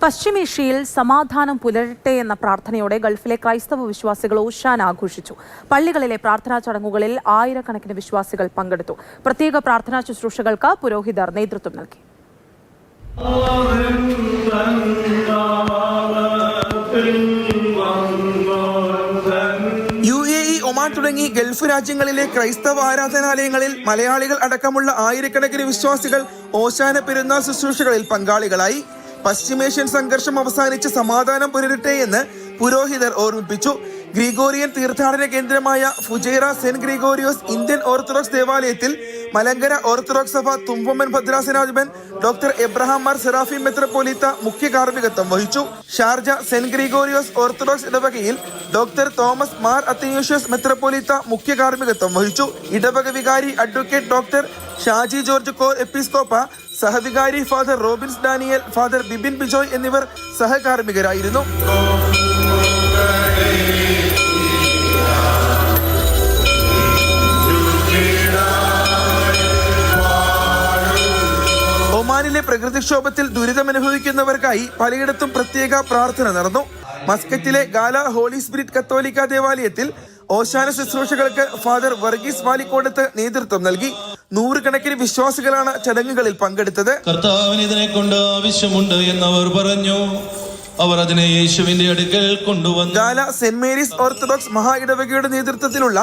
പശ്ചിമേഷ്യയിൽ സമാധാനം പുലരട്ടെ എന്ന പ്രാർത്ഥനയോടെ ഗൾഫിലെ ക്രൈസ്തവ വിശ്വാസികൾ ഓശാന ആഘോഷിച്ചു. പള്ളികളിലെ പ്രാർത്ഥനാ ചടങ്ങുകളിൽ ആയിരക്കണക്കിന് വിശ്വാസികൾ പങ്കെടുത്തു. പ്രത്യേക പ്രാർത്ഥനാ ശുശ്രൂഷകൾക്ക് പുരോഹിതർ നേതൃത്വം നൽകി. ഒമാൻ തുടങ്ങി ഗൾഫ് രാജ്യങ്ങളിലെ ക്രൈസ്തവ ആരാധനാലയങ്ങളിൽ മലയാളികൾ അടക്കമുള്ള ആയിരക്കണക്കിന് വിശ്വാസികൾ ഓശാന പെരുന്നാൾ ശുശ്രൂഷകളിൽ പങ്കാളികളായി. പശ്ചിമേഷ്യൻ സംഘർഷം അവസാനിച്ച് സമാധാനം പുലരട്ടെ എന്ന് പുരോഹിതർ ഓർമ്മിപ്പിച്ചു. ഗ്രിഗോറിയൻ തീർത്ഥാടന കേന്ദ്രമായ Fujairah saint Gregorios Indian orthodox ദേവാലയത്തിൽ മലങ്കര ഓർത്തഡോക്സ് സഭ തുമ്പമൻ ഭദ്രാസനാധിപൻ ഡോക്ടർ എബ്രഹാം മാർ സെറാഫി മെത്രാപ്പോലീത്ത മുഖ്യ കാർമ്മികത്വം വഹിച്ചു. ഷാർജ സെന്റ് ഗ്രിഗോറിയോസ് ഓർത്തഡോക്സ് ഇടവകയിൽ ഡോക്ടർ തോമസ് മാർ അത്തനേഷ്യസ് മെത്രാപ്പോലീത്ത മുഖ്യ കാർമ്മികത്വം വഹിച്ചു. ഇടവക വികാരി അഡ്വക്കേറ്റ് ഡോക്ടർ ഷാജി ജോർജ് കോർ എപ്പിസ്കോപ്പ, സഹവികാരി ഫാദർ റോബിൻസ് ഡാനിയൽ, ഫാദർ ബിബിൻ ബിജോയ് എന്നിവർ സഹകാർമ്മികരായിരുന്നു. ഒമാനിലെ പ്രകൃതിക്ഷോഭത്തിൽ ദുരിതമനുഭവിക്കുന്നവർക്കായി പലയിടത്തും പ്രത്യേക പ്രാർത്ഥന നടന്നു. മസ്കറ്റിലെ ഗാല ഹോളി സ്പിരിറ്റ് കത്തോലിക്ക ദേവാലയത്തിൽ ഓശാന ശുശ്രൂഷകൾക്ക് ഫാദർ വർഗീസ് വാലിക്കോടത്ത് നേതൃത്വം നൽകി. നൂറുകണക്കിന് വിശ്വാസികളാണ് ചടങ്ങുകളിൽ പങ്കെടുത്തത്. കർത്താവിന് ഇതിനെ കൊണ്ട് ആവശ്യമുണ്ട് എന്നവർ പറഞ്ഞു. അവർ അതിനെ യേശുവിന്റെ അടുക്കൽ കൊണ്ടുവന്നു. ഗാല സെന്റ് മേരീസ് ഓർത്തഡോക്സ് മഹാ ഇടവകയുടെ നേതൃത്വത്തിലുള്ള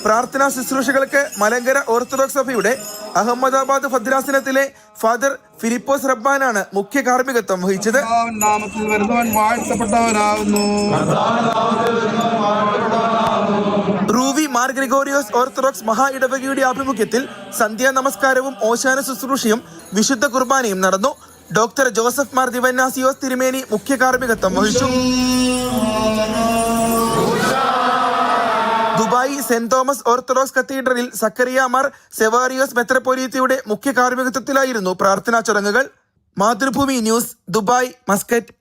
പ്രാർത്ഥനാ ശുശ്രൂഷകൾക്ക് മലങ്കര ഓർത്തഡോക്സ് സഭയുടെ അഹമ്മദാബാദ് ഭദ്രാസനത്തിലെ ഫാദർ ഫിലിപ്പോസ് റബ്ബാനാണ് മുഖ്യ കാർമ്മികത്വം വഹിച്ചത്. നാമത്തിൽ വരുന്നവൻ വാഴ്ത്തപ്പെട്ടവനാകുന്നു. റൂവി മാർ ഗ്രിഗോറിയോസ് ഓർത്തഡോക്സ് മഹാ ഇടവകയുടെ ആഭിമുഖ്യത്തിൽ സന്ധ്യാ നമസ്കാരവും ഓശാന ശുശ്രൂഷയും വിശുദ്ധ കുർബാനയും നടന്നു. ഡോക്ടർ ജോസഫ് മാർ ദിവന്നാസിയോസ് തിരുമേനി മുഖ്യ കാർമ്മികത്വം വഹിച്ചു. ദുബായ് സെന്റ് തോമസ് ഓർത്തഡോക്സ് കത്തീഡ്രലിൽ സക്കറിയ മാർ സെവാറിയോസ് മെത്രാപ്പോലീത്തയുടെ മുഖ്യ കാർമ്മികത്വത്തിലായിരുന്നു പ്രാർത്ഥനാ ചടങ്ങുകൾ. Mathrubhumi news, Dubai, Muscat.